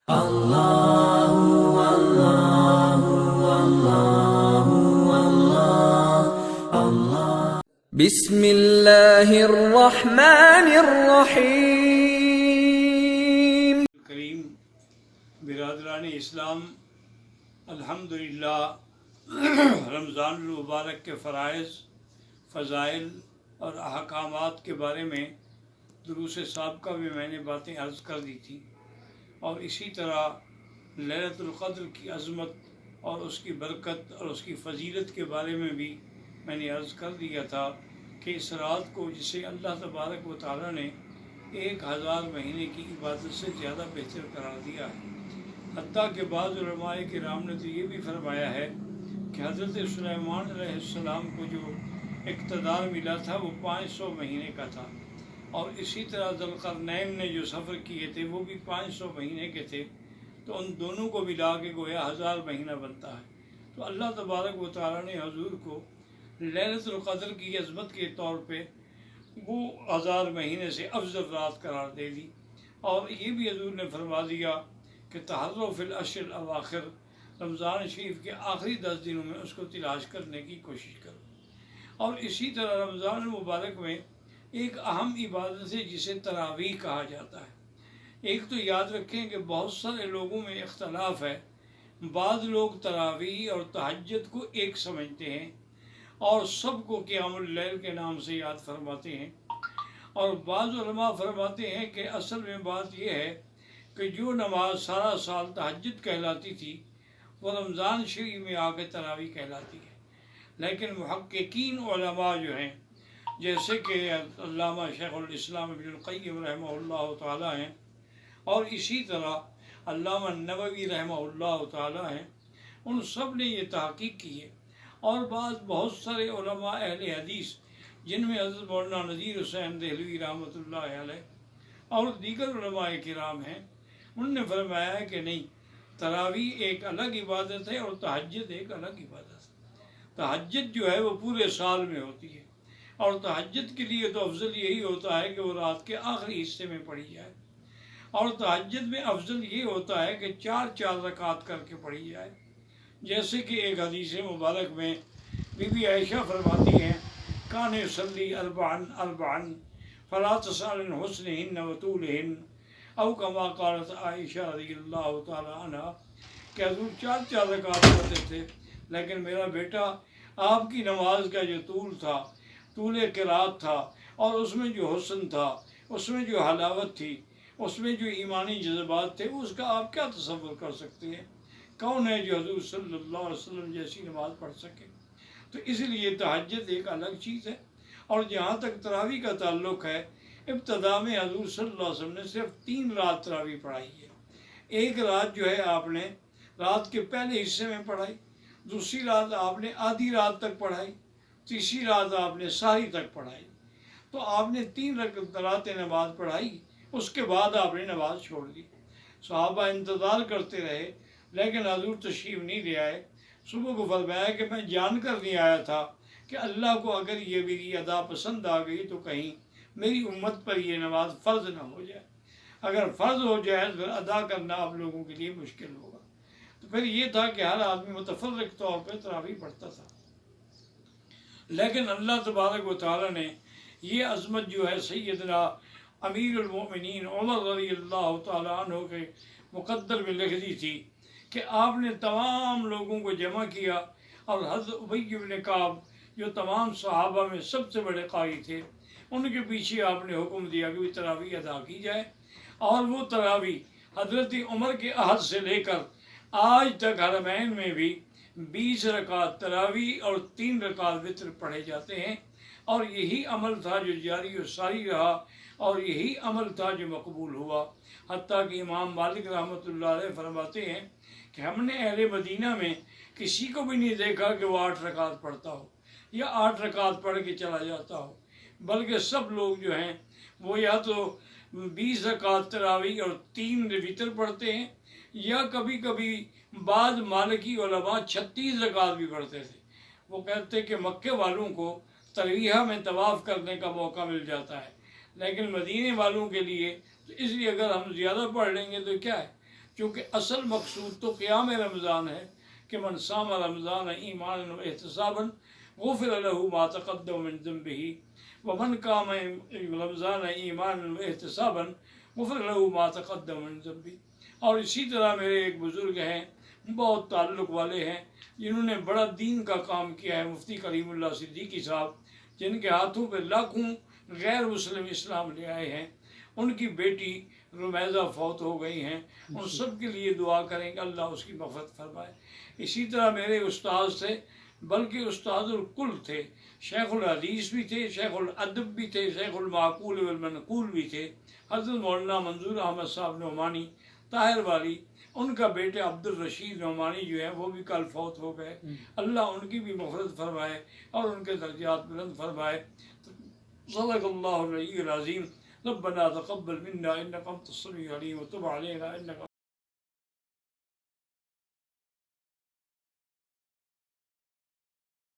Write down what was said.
اللہ اللہ اللہ اللہ اللہ بسم اللہ الرحمن الرحیم کریم برادران اسلام، الحمدللہ رمضان المبارک کے فرائض، فضائل اور احکامات کے بارے میں دروس سابقہ میں نے باتیں عرض کر دی تھیں، اور اسی طرح لیلۃ القدر کی عظمت اور اس کی برکت اور اس کی فضیلت کے بارے میں بھی میں نے عرض کر دیا تھا کہ اس رات کو جسے اللہ تبارک و تعالیٰ نے 1000 مہینے کی عبادت سے زیادہ بہتر قرار دیا ہے۔ حتیٰ کہ بعض علماء کرام نے تو یہ بھی فرمایا ہے کہ حضرت سلیمان علیہ السلام کو جو اقتدار ملا تھا وہ 500 مہینے کا تھا، اور اسی طرح ذوالقرنین نے جو سفر کیے تھے وہ بھی 500 مہینے کے تھے، تو ان دونوں کو ملا کے گویا 1000 مہینہ بنتا ہے۔ تو اللہ تبارک و تعالیٰ نے حضور کو لیلۃ القدر کی عظمت کے طور پہ وہ 1000 مہینے سے افضل رات قرار دے دی، اور یہ بھی حضور نے فرما دیا کہ تحروا فی العشر الاواخر، رمضان شریف کے آخری 10 دنوں میں اس کو تلاش کرنے کی کوشش کرو۔ اور اسی طرح رمضان المبارک میں ایک اہم عبادت ہے جسے تراویح کہا جاتا ہے۔ ایک تو یاد رکھیں کہ بہت سارے لوگوں میں اختلاف ہے، بعض لوگ تراویح اور تہجد کو ایک سمجھتے ہیں اور سب کو قیام اللیل کے نام سے یاد فرماتے ہیں، اور بعض علماء فرماتے ہیں کہ اصل میں بات یہ ہے کہ جو نماز سارا سال تہجد کہلاتی تھی وہ رمضان شریف میں آ کے تراویح کہلاتی ہے۔ لیکن محققین علماء جو ہیں، جیسے کہ علامہ شیخ الاسلام ابن القیم رحمہ اللہ تعالیٰ ہیں، اور اسی طرح علامہ نووی رحمہ اللہ تعالیٰ ہیں، ان سب نے یہ تحقیق کی ہے، اور بہت سارے علماء اہل حدیث جن میں حضرت مولانا نذیر حسین دہلوی رحمۃ اللہ علیہ اور دیگر علماء کرام ہیں، انہوں نے فرمایا ہے کہ نہیں، تراویح ایک الگ عبادت ہے اور تہجد ایک الگ عبادت ہے۔ تہجد جو ہے وہ پورے سال میں ہوتی ہے، اور تہجد کے لیے تو افضل یہی ہوتا ہے کہ وہ رات کے آخری حصے میں پڑھی جائے، اور تہجد میں افضل یہ ہوتا ہے کہ 4 رکعات کر کے پڑھی جائے، جیسے کہ ایک حدیث مبارک میں بی بی عائشہ فرماتی ہیں کان یصلی اربعا اربعا فلا تسأل عن حسنہن وطولہن، او کما قالت عائشہ رضی اللہ تعالی عنہ، کہ حضور 4 رکعات پڑھتے تھے، لیکن میرا بیٹا آپ کی نماز کا جو طول تھا، طول قرات تھا، اور اس میں جو حسن تھا، اس میں جو حلاوت تھی، اس میں جو ایمانی جذبات تھے، اس کا آپ کیا تصور کر سکتے ہیں؟ کون ہے جو حضور صلی اللہ علیہ وسلم جیسی نماز پڑھ سکے؟ تو اس لیے تہجد ایک الگ چیز ہے۔ اور جہاں تک تراویح کا تعلق ہے، ابتدا میں حضور صلی اللہ علیہ وسلم نے صرف 3 رات تراویح پڑھائی ہے۔ ایک رات جو ہے آپ نے رات کے پہلے حصے میں پڑھائی، دوسری رات آپ نے آدھی رات تک پڑھائی، تیسری رات آپ نے سحری تک پڑھائی۔ تو آپ نے 3 راتیں نماز پڑھائی، اس کے بعد آپ نے نماز چھوڑ دی۔ صحابہ انتظار کرتے رہے، لیکن حضور تشریف نہیں لے آئے۔ صبح کو فرمایا کہ میں جان کر نہیں آیا تھا کہ اللہ کو اگر یہ میری ادا پسند آ گئی تو کہیں میری امت پر یہ نماز فرض نہ ہو جائے، اگر فرض ہو جائے تو ادا کرنا آپ لوگوں کے لیے مشکل ہوگا۔ تو پھر یہ تھا کہ ہر آدمی متفرق طور پہ تراویح پڑھتا تھا، لیکن اللہ تبارک و تعالیٰ نے یہ عظمت جو ہے سیدنا امیر المؤمنین عمر رضی اللہ تعالیٰ عنہ کے مقدر میں لکھ دی تھی کہ آپ نے تمام لوگوں کو جمع کیا، اور حضرت ابی بن کعب جو تمام صحابہ میں سب سے بڑے قاری تھے، ان کے پیچھے آپ نے حکم دیا کہ وہ تراویح ادا کی جائے، اور وہ تراویح حضرت عمر کے عہد سے لے کر آج تک حرمین میں بھی 20 رکعت تراویح اور 3 رکعت وتر پڑھے جاتے ہیں، اور یہی عمل تھا جو جاری و ساری رہا، اور یہی عمل تھا جو مقبول ہوا۔ حتیٰ کہ امام مالک رحمۃ اللہ علیہ فرماتے ہیں کہ ہم نے اہل مدینہ میں کسی کو بھی نہیں دیکھا کہ وہ 8 رکعت پڑھتا ہو یا 8 رکعت پڑھ کے چلا جاتا ہو، بلکہ سب لوگ جو ہیں وہ یا تو 20 رکعت تراویح اور 3 وتر پڑھتے ہیں، یا کبھی کبھی بعض مالکی علماء 36 رکعت بھی پڑھتے تھے۔ وہ کہتے کہ مکے والوں کو ترویہ میں طواف کرنے کا موقع مل جاتا ہے، لیکن مدینے والوں کے لیے تو اس لیے اگر ہم زیادہ پڑھ لیں گے تو کیا ہے، چونکہ اصل مقصود تو قیام رمضان ہے کہ من صام رمضان ایمانا و احتسابا غفر له ما تقدم من ذنبه ومن قام رمضان ایمانا و احتسابا غفر له ما تقدم من ذنبه۔ اور اسی طرح میرے ایک بزرگ ہیں، بہت تعلق والے ہیں، جنہوں نے بڑا دین کا کام کیا ہے، مفتی کریم اللہ صدیقی صاحب، جن کے ہاتھوں پہ لاکھوں غیر مسلم اسلام لے آئے ہیں۔ ان کی بیٹی رمیزہ فوت ہو گئی ہیں، ان سب کے لیے دعا کریں کہ اللہ اس کی مغفرت فرمائے۔ اسی طرح میرے استاد تھے، بلکہ استاد الکل تھے، شیخ الحدیث بھی تھے، شیخ الادب بھی تھے، شیخ المعقول والمنقول بھی تھے، حضرت مولانا منظور احمد صاحب نعمانی طاہر والی۔ ان کا بیٹے عبد الرشید نعمانی جو ہیں وہ بھی کل فوت ہو گئے، اللہ ان کی بھی مغفرت فرمائے اور ان کے درجات بلند فرمائے۔ صدق اللہ العلی العظیم۔ ربنا تقبل منا انك انت السميع العليم وتب علينا انك